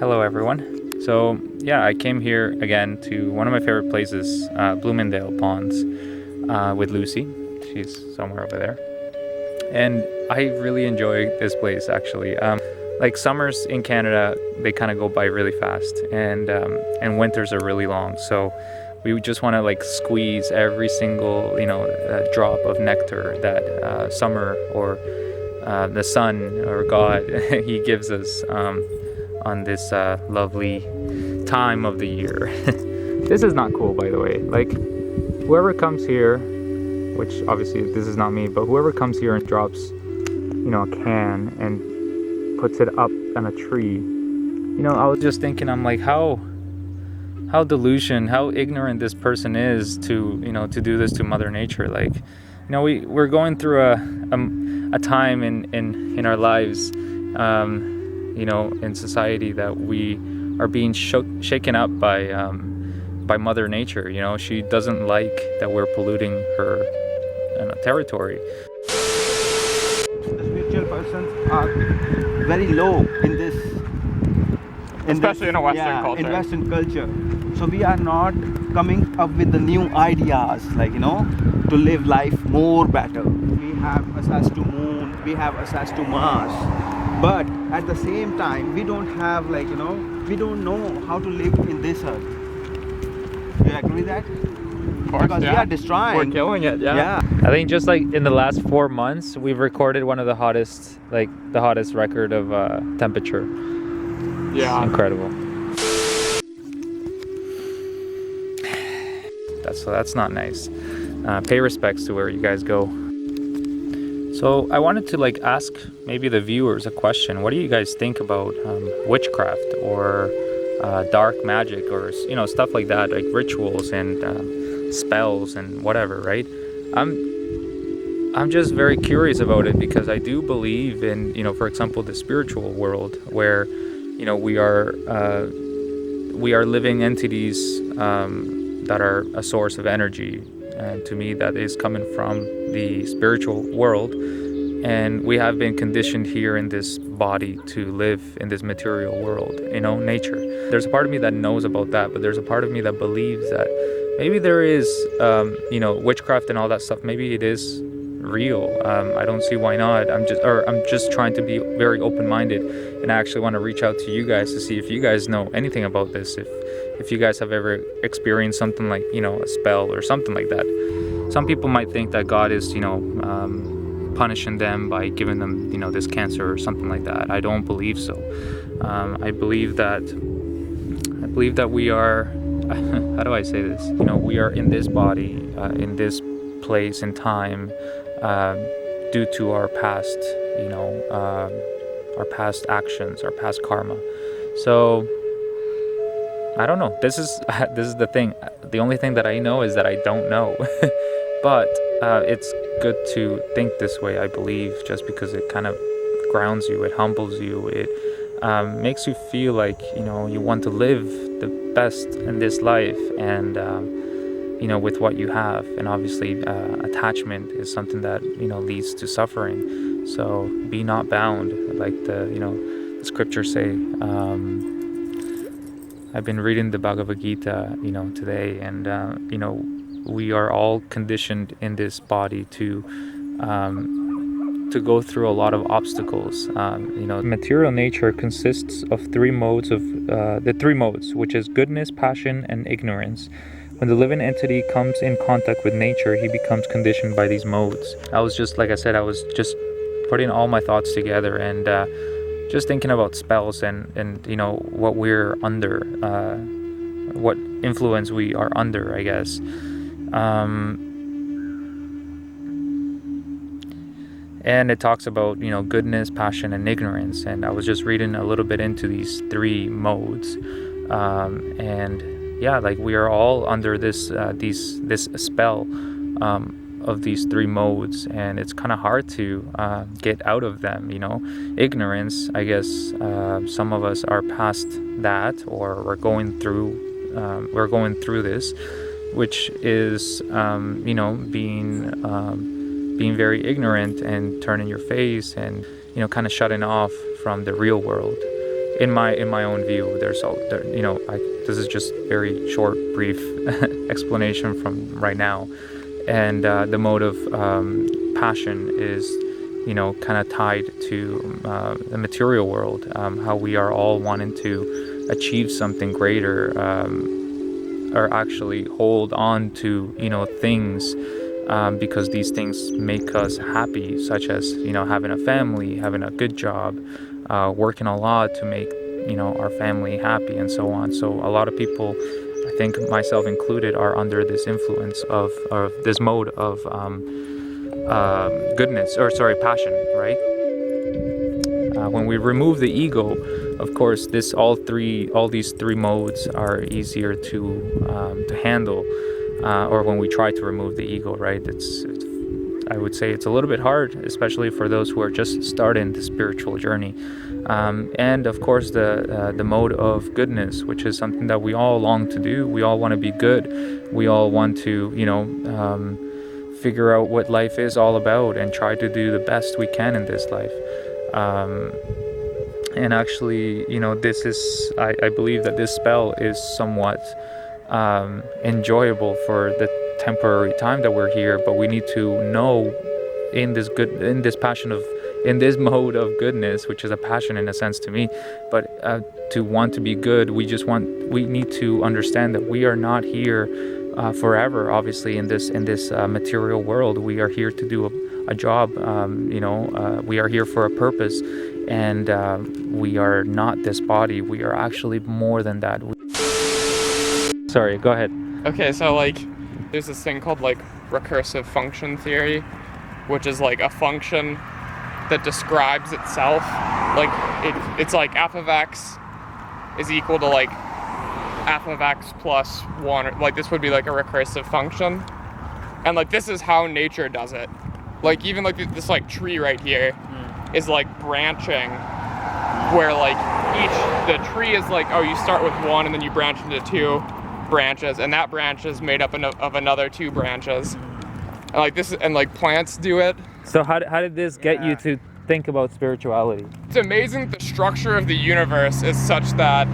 Hello everyone. So yeah, I came here again to one of my favorite places, Bloomingdale Ponds, with Lucy. She's somewhere over there. And I really enjoy this place actually. Like summers in Canada, they kind of go by really fast, and winters are really long. So we just want to like squeeze every single drop of nectar that summer or the sun or God He gives us on this lovely time of the year. This is not cool, by the way. Like whoever comes here, which obviously this is not me, but whoever comes here and drops a can and puts it up on a tree, I was just thinking, I'm like, how ignorant this person is to do this to Mother Nature. Like, we're going through a time in our lives, in society, that we are being shaken up by Mother Nature. She doesn't like that we're polluting her territory. The spiritual persons are very low in this, especially in a Western culture. In Western culture. So we are not coming up with the new ideas, like to live life more better. We have access to moon, we have access to Mars, but at the same time we don't have we don't know how to live in this earth. Do you agree with that? Of course, because yeah. we are destroying. We're killing it, yeah. I think just like in the last 4 months, we've recorded one of the hottest record of temperature. Yeah. It's incredible. That's not nice. Pay respects to where you guys go. So I wanted to ask maybe the viewers a question. What do you guys think about witchcraft or dark magic, or stuff like that, like rituals and spells and whatever, right? I'm just very curious about it, because I do believe in, for example, the spiritual world, where we are living entities that are a source of energy, and to me that is coming from the spiritual world, and we have been conditioned here in this body to live in this material world, nature. There's a part of me that knows about that, but there's a part of me that believes that maybe there is witchcraft and all that stuff. Maybe it is real. I don't see why not. I'm just trying to be very open-minded, and I actually want to reach out to you guys to see if you guys know anything about this, if you guys have ever experienced something like a spell or something like that. Some people might think that God is punishing them by giving them this cancer or something like that. I don't believe so. I believe that we are how do I say this? We are in this body, in this place and time, due to our past, our past actions, our past karma. So I don't know. This is the thing. The only thing that I know is that I don't know. But it's good to think this way, I believe, just because it kind of grounds you, it humbles you, it makes you feel like you want to live the best in this life, and with what you have. And obviously attachment is something that leads to suffering. So be not bound, like the scriptures say. I've been reading the Bhagavad Gita today, and we are all conditioned in this body to go through a lot of obstacles. Material nature consists of three modes, which is goodness, passion, and ignorance. When the living entity comes in contact with nature, he becomes conditioned by these modes. I was just putting all my thoughts together, and just thinking about spells and what we're under, what influence we are under, I guess. And it talks about goodness, passion, and ignorance. And I was just reading a little bit into these three modes, and yeah, like we are all under this spell of these three modes, and it's kind of hard to get out of them. Ignorance, I guess, some of us are past that, or we're going through this, which is being very ignorant and turning your face and kind of shutting off from the real world. in my own view, there's all there, this is just very short, brief explanation from right now, and the mode of passion is kind of tied to the material world, how we are all wanting to achieve something greater, or actually hold on to things, because these things make us happy, such as having a family, having a good job, working a lot to make our family happy, and so on. So a lot of people, I think myself included, are under this influence of this mode of passion, right? When we remove the ego, of course, all these three modes are easier to handle, or when we try to remove the ego, right? I would say it's a little bit hard, especially for those who are just starting the spiritual journey. And of course, the mode of goodness, which is something that we all long to do. We all want to be good. We all want to, figure out what life is all about and try to do the best we can in this life. And actually, I believe that this spell is somewhat enjoyable for the temporary time that we're here, but we need to know in this mode of goodness, which is a passion in a sense to me, but to want to be good, we need to understand that we are not here forever. Obviously, in this material world, we are here to do a job. We are here for a purpose, and we are not this body. We are actually more than that. Sorry, go ahead. Okay, so there's this thing called recursive function theory, which is a function that describes itself. It's f of x is equal to f of x plus 1. This would be a recursive function. And this is how nature does it. Even this tree right here is branching, where the tree is you start with 1 and then you branch into 2 branches, and that branch is made up of another 2 branches. And plants do it. So how did this get you to think about spirituality? It's amazing the structure of the universe is such that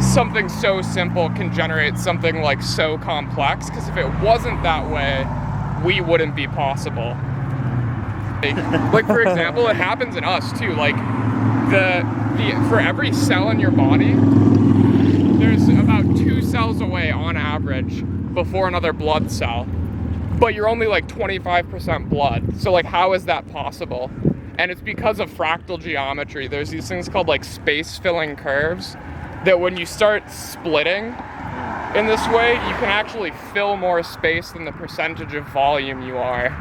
something so simple can generate something so complex, because if it wasn't that way, we wouldn't be possible. For example, it happens in us too. For every cell in your body, there's about 2 cells away on average before another blood cell. But you're only 25% blood. So how is that possible? And it's because of fractal geometry. There's these things called space filling curves, that when you start splitting in this way, you can actually fill more space than the percentage of volume you are.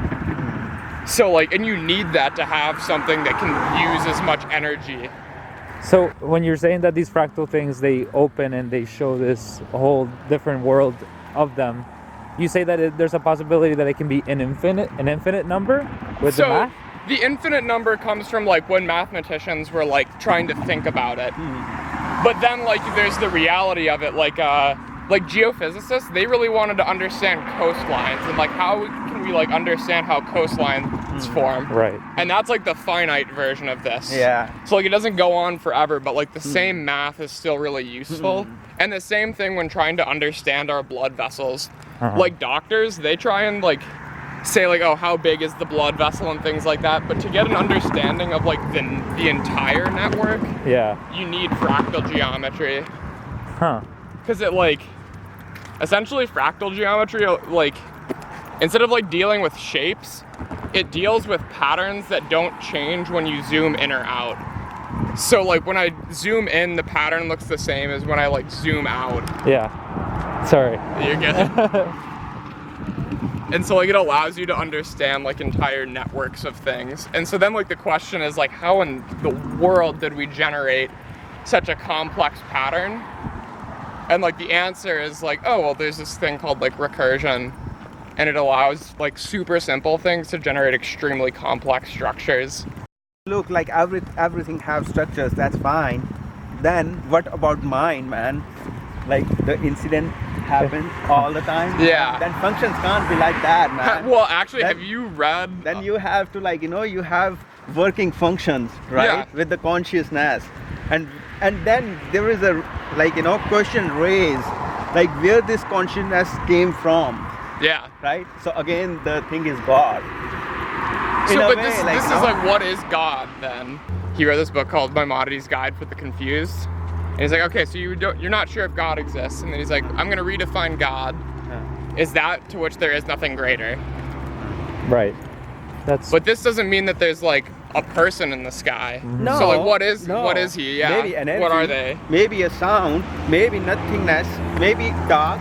So and you need that to have something that can use as much energy. So when you're saying that these fractal things, they open and they show this whole different world of them, you say that there's a possibility that it can be an infinite number with the math? The infinite number comes from when mathematicians were trying to think about it. But then there's the reality of it, geophysicists, they really wanted to understand coastlines and how can we understand how coastlines form. Right. And that's the finite version of this. Yeah. So it doesn't go on forever, but the same math is still really useful. And the same thing when trying to understand our blood vessels. Doctors, they try and say oh, how big is the blood vessel and things like that, but to get an understanding of the entire network, you need fractal geometry. Because it essentially fractal geometry instead of dealing with shapes, it deals with patterns that don't change when you zoom in or out. So when I zoom in, the pattern looks the same as when I zoom out. Sorry. You're good. And so it allows you to understand entire networks of things. And so then the question is how in the world did we generate such a complex pattern? And the answer is oh, well, there's this thing called recursion, and it allows super simple things to generate extremely complex structures. Look, everything have structures, that's fine. Then what about mind, man? The incident happens all the time. Yeah. Then functions can't be like that, man. Well, actually, have you read? Then you have to you have working functions, right? Yeah. With the consciousness. and then there is a question raised, like where this consciousness came from, Yeah. right? So again, the thing is God. In So, a but way, this is like, what is God then? He wrote this book called Maimonides' Guide for the Confused. And he's like, okay, so you're not sure if God exists. And then he's like, I'm going to redefine God. Is that to which there is nothing greater? Right. But this doesn't mean that there's like a person in the sky. No. So like, what is he? Yeah. Maybe energy. What are they? Maybe a sound. Maybe nothingness. Maybe dark.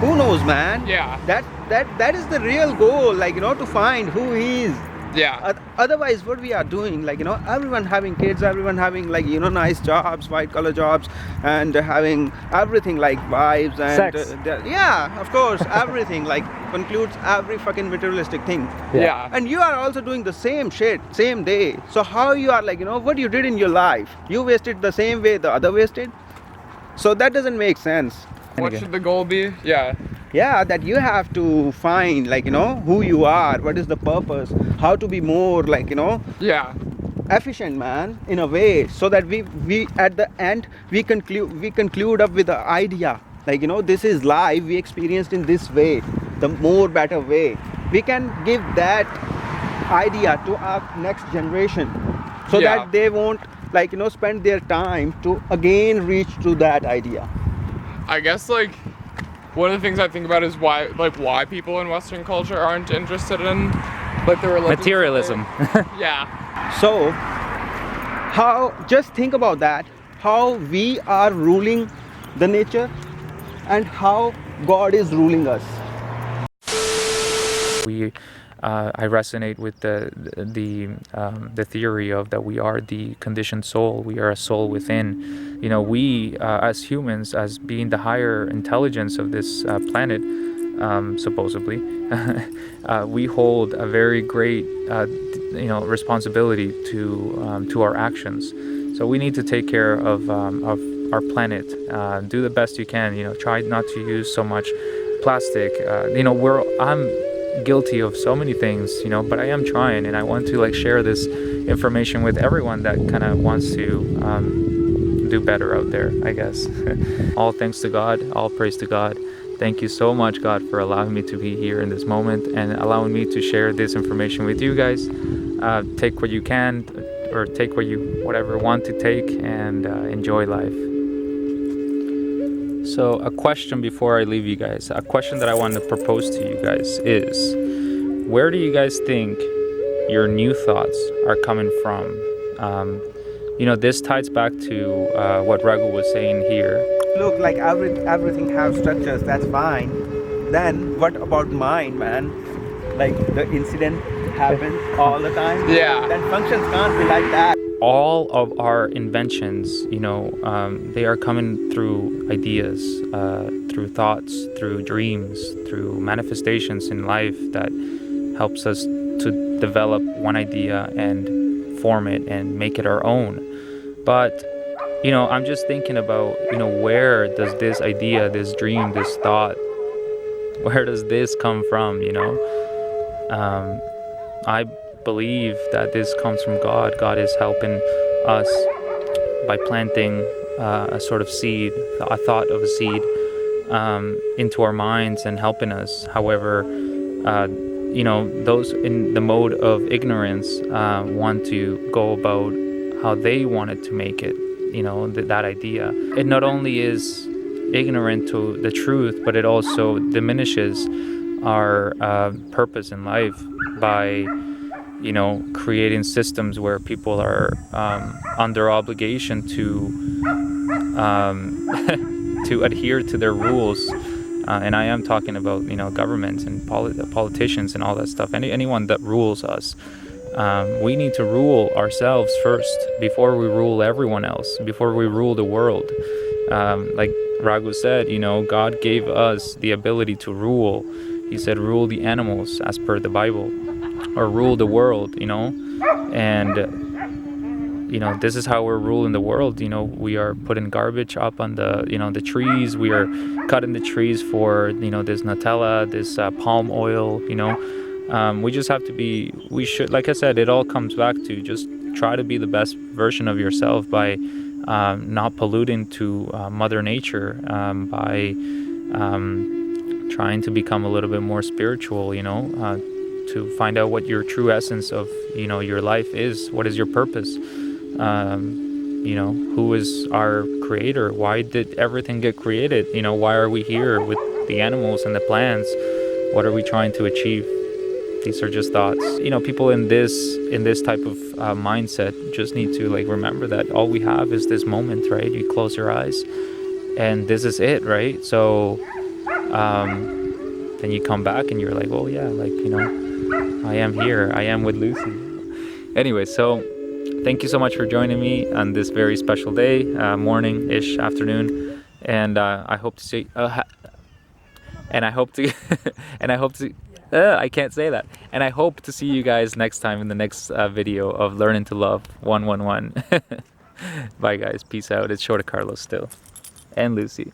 Who knows, man? Yeah. That is the real goal. To find who he is. Yeah. Otherwise, what we are doing, everyone having kids, everyone having nice jobs, white collar jobs, and having everything like wives and sex. Yeah, of course, everything concludes every fucking materialistic thing. Yeah. And you are also doing the same shit, same day. So how you are what you did in your life, you wasted the same way the other wasted. So that doesn't make sense. What should the goal be? Yeah. Yeah, that you have to find who you are, what is the purpose, how to be more Yeah. efficient, man, in a way, so that we at the end we conclude up with the idea this is life we experienced in this way, the more better way. We can give that idea to our next generation, so Yeah. that they won't spend their time to again reach to that idea. I guess one of the things I think about is why people in Western culture aren't interested in the religion. Materialism. Yeah. So just think about that, how we are ruling the nature and how God is ruling us. I resonate with the theory of that we are the conditioned soul. We are a soul within. We as humans, as being the higher intelligence of this planet, supposedly, we hold a very great responsibility to our actions. So we need to take care of our planet. Do the best you can. Try not to use so much plastic. I'm guilty of so many things, but I am trying, and I want to share this information with everyone that kind of wants to do better out there, I guess. All thanks to God, all praise to God. Thank you so much, God, for allowing me to be here in this moment and allowing me to share this information with you guys. Take what you can, or take whatever want to take, and enjoy life. So a question before I leave you guys, a question that I want to propose to you guys is, where do you guys think your new thoughts are coming from? This ties back to what Raghu was saying here. Look, everything has structures, that's fine. Then what about mind, man? The incident happens all the time. Yeah. Then functions can't be like that. All of our inventions, they are coming through ideas, through thoughts, through dreams, through manifestations in life that helps us to develop one idea and form it and make it our own. But, I'm just thinking about, where does this idea, this dream, this thought, where does this come from, I believe that this comes from God. God is helping us by planting a sort of seed, a thought of a seed, into our minds and helping us. However, those in the mode of ignorance want to go about how they wanted to make it, that idea. It not only is ignorant to the truth, but it also diminishes our purpose in life by creating systems where people are under obligation to to adhere to their rules, and I am talking about governments and politicians and all that stuff. Anyone that rules us, we need to rule ourselves first before we rule everyone else, before we rule the world. Like Raghu said, God gave us the ability to rule. He said, rule the animals as per the Bible, or rule the world, and this is how we're ruling the world. We are putting garbage up on the the trees. We are cutting the trees for this Nutella, this palm oil. We just have to be, like I said, it all comes back to just try to be the best version of yourself by not polluting to Mother Nature by trying to become a little bit more spiritual, you know, to find out what your true essence of, you know, your life is. What is your purpose? You know, who is our creator? Why did everything get created? You know, why are we here with the animals and the plants? What are we trying to achieve? These are just thoughts. You know, people in this type of mindset just need to like remember that all we have is this moment, right? You close your eyes and this is it, right? So then you come back and you're like, well, yeah, like, you know, I am here. I am with Lucy. Anyway, so thank you so much for joining me on this very special day, morning-ish, afternoon, and I hope to see. And I hope to, I can't say that. And I hope to see you guys next time in the next video of Learning to Love 111. Bye guys, peace out. It's Shorta Carlos still, and Lucy.